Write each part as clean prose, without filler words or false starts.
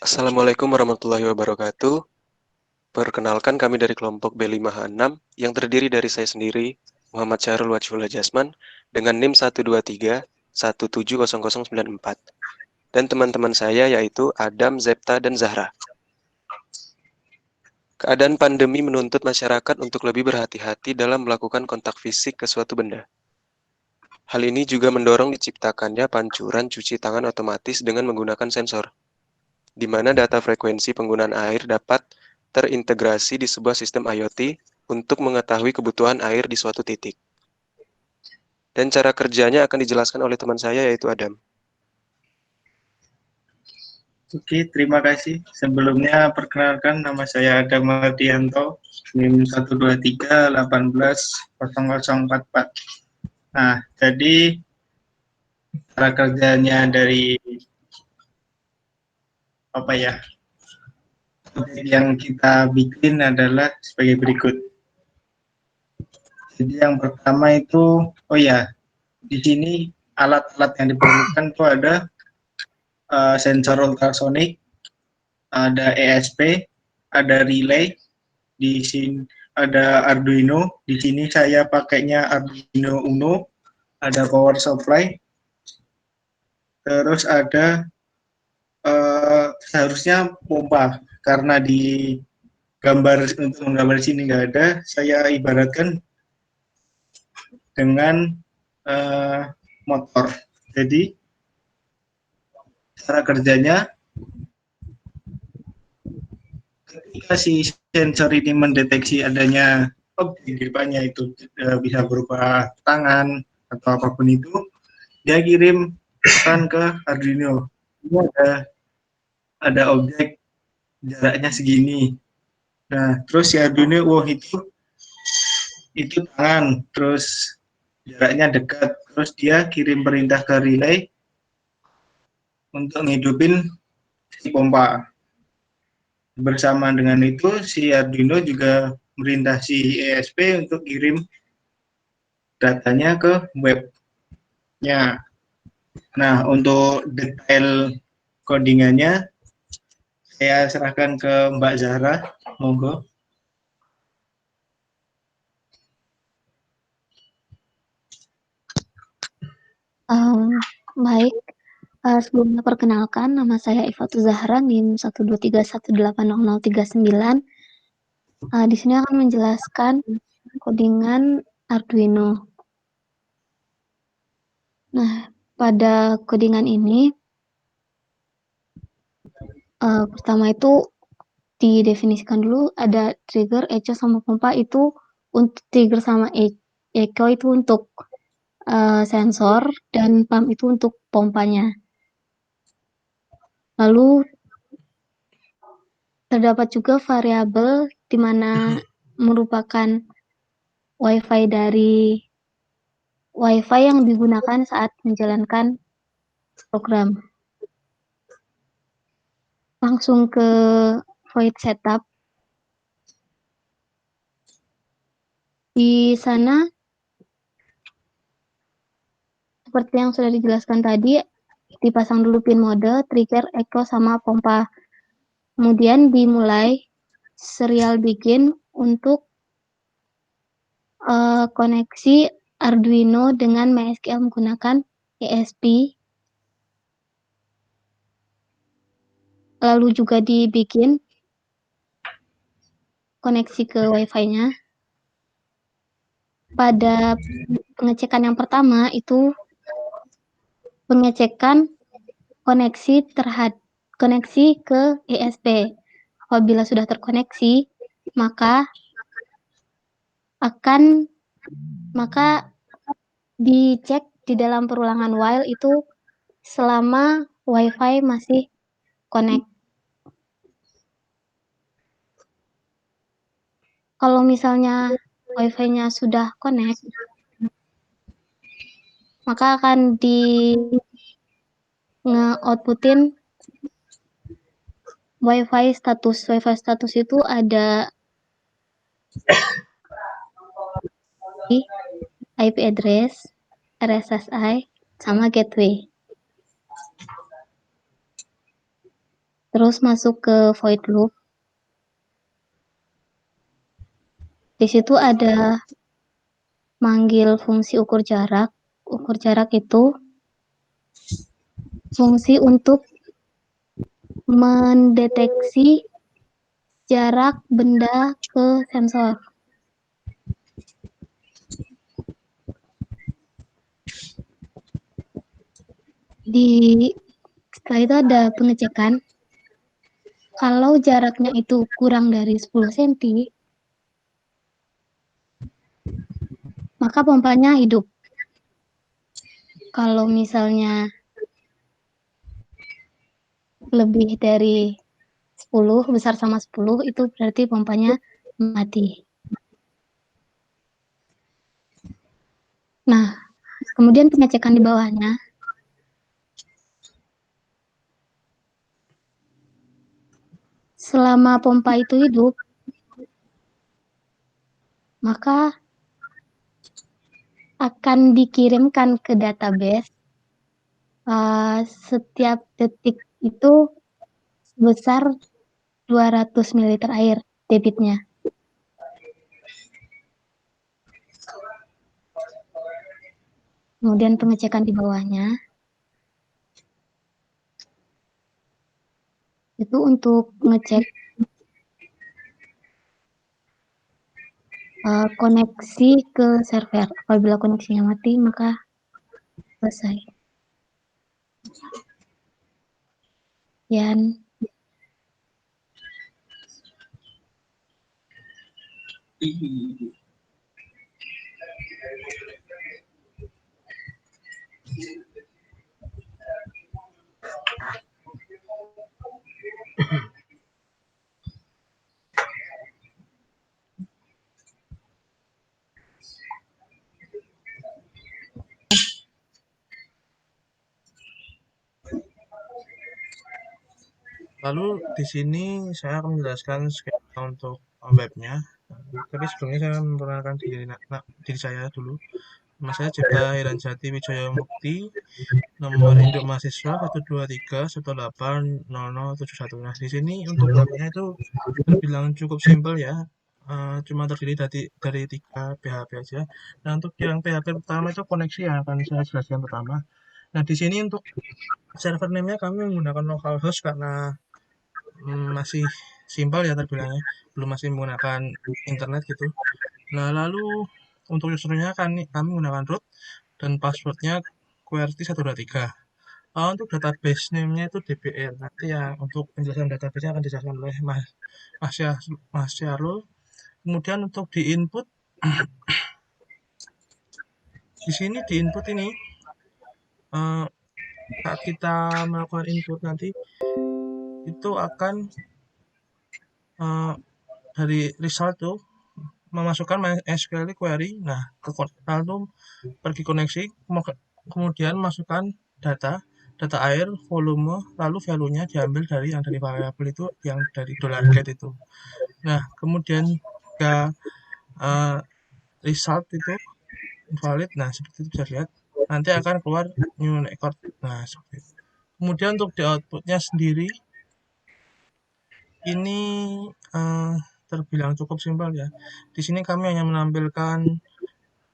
Assalamualaikum warahmatullahi wabarakatuh. Perkenalkan kami dari kelompok B5H6 yang terdiri dari saya sendiri, Muhammad Syahrul Wajhullah Jasman, dengan NIM 123 1700094, dan teman-teman saya yaitu Adam, Zepta, dan Zahra. Keadaan pandemi menuntut masyarakat untuk lebih berhati-hati dalam melakukan kontak fisik ke suatu benda. Hal ini juga mendorong diciptakannya pancuran cuci tangan otomatis dengan menggunakan sensor, di mana data frekuensi penggunaan air dapat terintegrasi di sebuah sistem IoT untuk mengetahui kebutuhan air di suatu titik. Dan cara kerjanya akan dijelaskan oleh teman saya yaitu Adam. Oke, terima kasih. Sebelumnya perkenalkan nama saya Adam Mardianto, NIM 123 18 0044. Nah, jadi cara kerjanya dari yang kita bikin adalah sebagai berikut. Jadi yang pertama itu, di sini alat-alat yang diperlukan itu ada sensor ultrasonik, ada ESP, ada relay, di sini ada Arduino. Di sini saya pakainya Arduino Uno, ada power supply, terus ada seharusnya pompa, karena di gambar untuk menggambar sini nggak ada, saya ibaratkan dengan motor. Jadi cara kerjanya, ketika si sensor ini mendeteksi adanya objek di depannya, itu bisa berupa tangan atau apapun itu, dia kirim pesan ke Arduino. Ini ada objek jaraknya segini. Nah, terus si Arduino, itu tangan, terus jaraknya dekat, terus dia kirim perintah ke relay untuk ngidupin si pompa. Bersama dengan itu, si Arduino juga merintah si ESP untuk kirim datanya ke webnya. Nah, untuk detail codingannya saya serahkan ke Mbak Zahra, monggo. Baik, sebelumnya perkenalkan, nama saya Ifatul Zahra, NIM 123 1800039. Di sini akan menjelaskan codingan Arduino. Nah, pada codingan ini, pertama itu didefinisikan dulu, ada trigger, echo, sama pompa. Itu untuk trigger sama echo itu untuk sensor, dan pump itu untuk pompanya. Lalu terdapat juga variabel di mana merupakan Wi-Fi yang digunakan saat menjalankan program. Langsung ke void setup. Di sana, seperti yang sudah dijelaskan tadi, dipasang dulu pin mode, trigger, echo, sama pompa. Kemudian dimulai serial begin untuk koneksi Arduino dengan MySQL menggunakan ESP. Lalu juga dibikin koneksi ke Wi-Fi-nya. Pada pengecekan yang pertama itu pengecekan koneksi ke ESP. Apabila sudah terkoneksi, maka dicek di dalam perulangan while itu selama Wi-Fi masih connect. Kalau misalnya Wi-Fi-nya sudah connect, maka akan nge-outputin Wi-Fi status. Wi-Fi status itu ada IP address, RSSI, sama gateway. terus masuk ke void loop. Di situ ada manggil fungsi ukur jarak. Ukur jarak itu fungsi untuk mendeteksi jarak benda ke sensor. Setelah itu ada pengecekan. Kalau jaraknya itu kurang dari 10 cm, maka pompanya hidup. Kalau misalnya lebih dari 10, besar sama 10, itu berarti pompanya mati. Nah, kemudian pengecekan di bawahnya. Selama pompa itu hidup, maka akan dikirimkan ke database setiap detik itu sebesar 200 ml air debitnya. Kemudian pengecekan di bawahnya. Itu untuk ngecek koneksi ke server. Apabila koneksinya mati, maka selesai. Dan Lalu di sini saya akan menjelaskan skema untuk webnya. Tapi sebelumnya saya memperkenalkan diri saya dulu. Nama saya Cipta Heranjati Wijaya Mukti, nomor induk mahasiswa 123 1880071. Nah, di sini untuk webnya itu terbilang cukup simpel ya. Cuma terdiri dari 3 PHP aja. Nah, untuk yang PHP pertama itu koneksi yang akan saya jelaskan pertama. Nah, di sini untuk server name-nya kami menggunakan localhost karena masih simpel ya terbilangnya, belum masih menggunakan internet gitu. Nah, lalu untuk usernya kami menggunakan root dan passwordnya QWERTY123. Untuk database name-nya itu DBL. Nanti ya untuk penjelasan database-nya akan dijelaskan oleh Mas Syarul. Kemudian untuk di input, di sini di input ini saat kita melakukan input nanti itu akan dari result tuh memasukkan MySQL query. Nah, lalu pergi koneksi, kemudian masukkan data air, volume, lalu value-nya diambil dari yang dari variabel itu, yang dari $get itu. Nah, kemudian jika result itu invalid, nah seperti itu bisa lihat, nanti akan keluar new record. Nah, seperti itu. Kemudian untuk di output-nya sendiri, ini terbilang cukup simpel ya. Di sini kami hanya menampilkan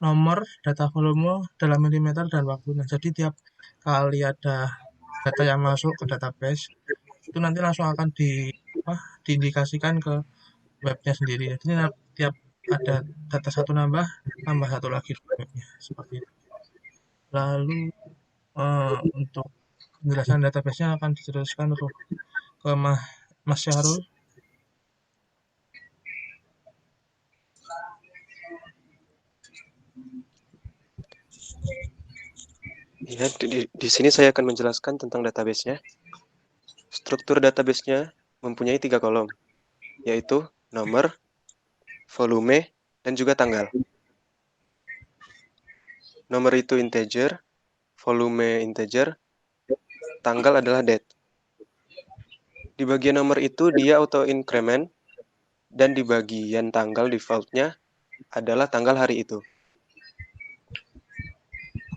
nomor, data volume dalam milimeter dan waktu. Nah, jadi tiap kali ada data yang masuk ke database, itu nanti langsung akan diindikasikan ke webnya sendiri. Jadi tiap ada data satu tambah satu lagi di webnya. Seperti itu. Lalu untuk penjelasan database-nya akan diteruskan ke Mas Syahrul. Ya, di sini saya akan menjelaskan tentang database-nya. Struktur database-nya mempunyai 3 kolom, yaitu nomor, volume, dan juga tanggal. Nomor itu integer, volume integer, tanggal adalah date. Di bagian nomor itu dia auto increment, dan di bagian tanggal default-nya adalah tanggal hari itu.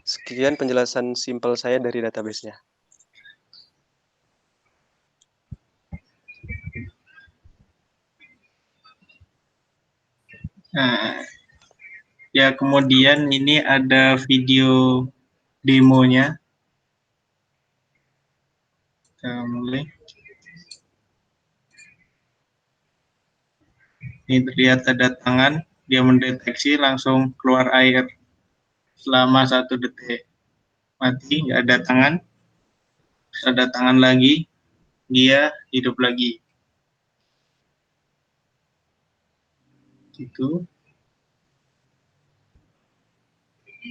Sekian penjelasan simpel saya dari database-nya. Nah, ya kemudian ini ada video demonya. Kita mulai. Ini terlihat ada tangan, dia mendeteksi langsung keluar air selama 1 detik. Mati, nggak ada tangan. Terus ada tangan lagi, dia hidup lagi. Gitu.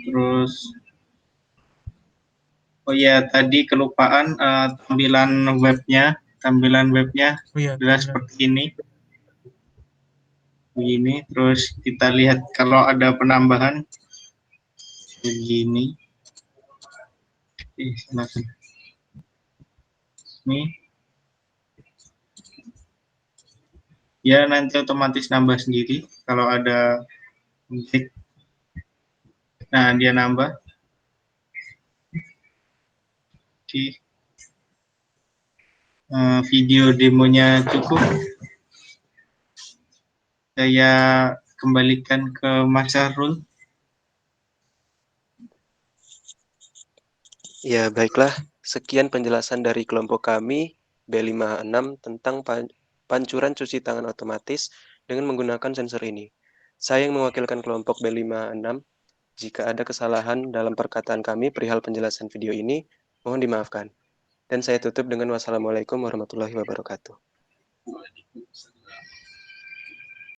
Terus, oh ya tadi kelupaan tampilan webnya Oh iya, adalah benar. seperti ini. Begini, terus kita lihat kalau ada penambahan begini. Silakan. Ini ya nanti otomatis nambah sendiri kalau ada musik. Nah, dia nambah. Oke. Video demonya cukup. Saya kembalikan ke Mas Syahrul. Ya, baiklah. Sekian penjelasan dari kelompok kami B56 tentang pancuran cuci tangan otomatis dengan menggunakan sensor ini. Saya yang mewakilkan kelompok B56. Jika ada kesalahan dalam perkataan kami perihal penjelasan video ini, mohon dimaafkan. Dan saya tutup dengan wassalamualaikum warahmatullahi wabarakatuh.